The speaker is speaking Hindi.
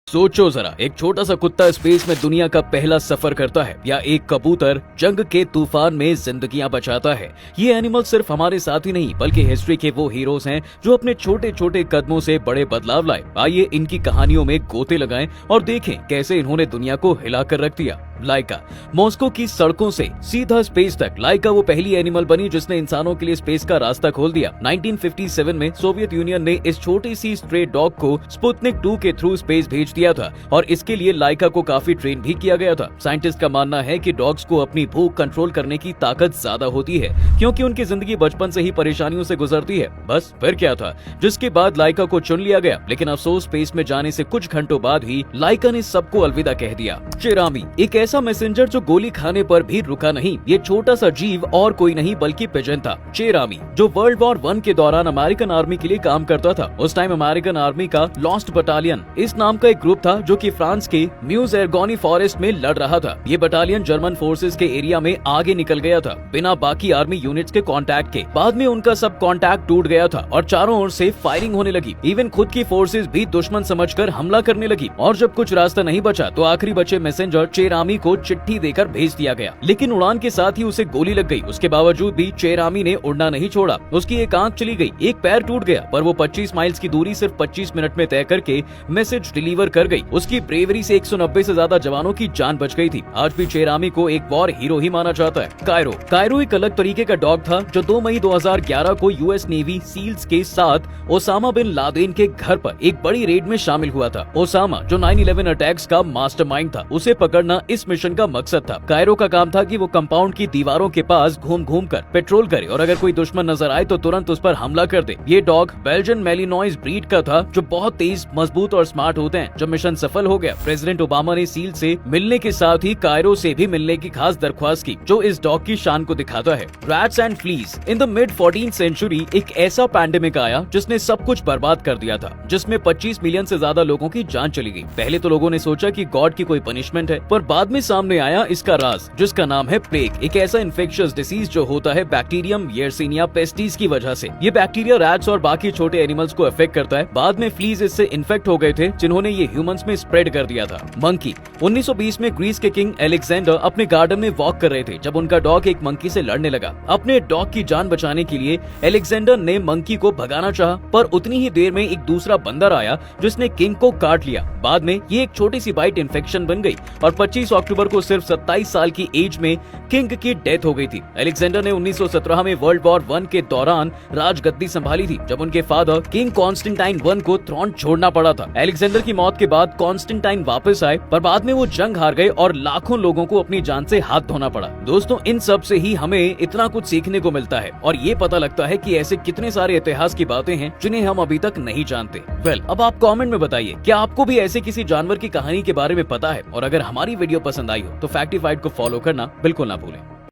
सोचो जरा, एक छोटा सा कुत्ता स्पेस में दुनिया का पहला सफर करता है, या एक कबूतर जंग के तूफान में जिंदगियां बचाता है। ये एनिमल सिर्फ हमारे साथ ही नहीं बल्कि हिस्ट्री के वो हीरोज हैं जो अपने छोटे छोटे कदमों से बड़े बदलाव लाए। आइए इनकी कहानियों में गोते लगाएं और देखें कैसे इन्होंने दुनिया को हिलाकर रख दिया। लाइका, मॉस्को की सड़कों से सीधा स्पेस तक लाइका वो पहली एनिमल बनी जिसने इंसानों के लिए स्पेस का रास्ता खोल दिया। 1957 में सोवियत यूनियन ने इस छोटी सी स्ट्रे डॉग को स्पुतनिक 2 के थ्रू स्पेस भेज दिया था और इसके लिए लाइका को काफी ट्रेन भी किया गया था। साइंटिस्ट का मानना है कि डॉग्स को अपनी भूख कंट्रोल करने की ताकत ज्यादा होती है क्योंकि उनकी जिंदगी बचपन से ही परेशानियों से गुजरती है। बस फिर क्या था, जिसके बाद लाइका को चुन लिया गया, लेकिन अफसोस स्पेस में जाने से कुछ घंटों बाद ही लाइका ने सबको अलविदा कह दिया। चेरामी, एक ऐसा मैसेंजर जो गोली खाने पर भी रुका नहीं। ये छोटा सा जीव और कोई नहीं बल्कि पिजन था। चेरामी जो वर्ल्ड वॉर 1 के दौरान अमेरिकन आर्मी के लिए काम करता था। उस टाइम अमेरिकन आर्मी का लॉस्ट बटालियन इस नाम का एक ग्रुप था जो कि फ्रांस के म्यूज एर्गोनी फॉरेस्ट में लड़ रहा था। ये बटालियन जर्मन फोर्सेस के एरिया में आगे निकल गया था बिना बाकी आर्मी यूनिट्स के कांटेक्ट के। बाद में उनका सब कांटेक्ट टूट गया था और चारों ओर से फायरिंग होने लगी। इवन खुद की फोर्सेस भी दुश्मन समझकर हमला करने लगी और जब कुछ रास्ता नहीं बचा तो आखिरी बचे मैसेंजर चेरामी को चिट्ठी देकर भेज दिया गया, लेकिन उड़ान के साथ ही उसे गोली लग गई। उसके बावजूद भी चेरामी ने उड़ना नहीं छोड़ा। उसकी एक आंख चली गई, एक पैर टूट गया, पर वो 25 माइल्स की दूरी सिर्फ 25 मिनट में तय करके मैसेज डिलीवर कर गई। उसकी ब्रेवरी से 190 से ज्यादा जवानों की जान बच गई थी। आज भी चेरामी को एक वॉर हीरो ही माना जाता है। कायरो एक अलग तरीके का डॉग था जो 2 मई 2011 को यूएस नेवी सील्स के साथ ओसामा बिन लादेन के घर पर एक बड़ी रेड में शामिल हुआ था। ओसामा जो 9/11 अटैक्स का मास्टरमाइंड था, उसे पकड़ना इस मिशन का मकसद था। कायरो का काम था कि वो कंपाउंड की दीवारों के पास घूम घूम कर पेट्रोल करे और अगर कोई दुश्मन नजर आए तो तुरंत उस पर हमला कर दे। ये डॉग बेल्जियन मैलिनॉइज ब्रीड का था जो बहुत तेज, मजबूत और स्मार्ट होते हैं। जब मिशन सफल हो गया, प्रेसिडेंट ओबामा ने सील से मिलने के साथ ही कायरो से भी मिलने की खास दरख्वास्त की, जो इस डॉग की शान को दिखाता है। Rats and fleas, in the mid 14th century एक ऐसा पैंडेमिक आया जिसने सब कुछ बर्बाद कर दिया था, जिसमें 25 मिलियन से ज्यादा लोगों की जान चली गई। पहले तो लोगों ने सोचा कि गॉड की कोई पनिशमेंट है, पर बाद में सामने आया इसका राज, जिसका नाम है प्लेग, एक ऐसा इन्फेक्शियस डिसीज जो होता है बैक्टीरियम येरसिनिया पेस्टिस की वजह से। ये बैक्टीरिया रैट्स और बाकी छोटे एनिमल्स को अफेक्ट करता है। बाद में फ्लीज इससे इन्फेक्ट हो गए थे, जिन्होंने ये ह्यूमंस में स्प्रेड कर दिया था। मंकी, 1920 में ग्रीस के किंग अलेक्जेंडर अपने गार्डन में वॉक कर रहे थे जब उनका डॉग एक मंकी से लड़ने लगा। अपने डॉग की जान बचाने के लिए अलेक्जेंडर ने मंकी को भगाना चाहा, पर उतनी ही देर में एक दूसरा बंदर आया जिसने किंग को काट लिया। बाद में ये एक छोटी सी बाइट इन्फेक्शन बन गई और 25 अक्टूबर को सिर्फ 27 साल की एज में किंग की डेथ हो गई थी। अलेक्जेंडर ने 1917 में वर्ल्ड वॉर 1 के दौरान राजगद्दी संभाली थी, जब उनके फादर किंग कॉन्स्टेंटाइन 1 को थ्रोन छोड़ना पड़ा था। अलेक्जेंडर की मौत के बाद कॉन्स्टेंटाइन वापस आए, पर बाद में वो जंग हार गए और लाखों लोगों को अपनी जान से हाथ धोना पड़ा। दोस्तों, इन सब से ही हमें इतना कुछ सीखने को मिलता है और ये पता लगता है कि ऐसे कितने सारे इतिहास की बातें हैं जिन्हें हम अभी तक नहीं जानते। अब आप कमेंट में बताइए, क्या आपको भी ऐसे किसी जानवर की कहानी के बारे में पता है? और अगर हमारी वीडियो पसंद आई हो तो फैक्टिफाइड को फॉलो करना बिल्कुल ना भूलें।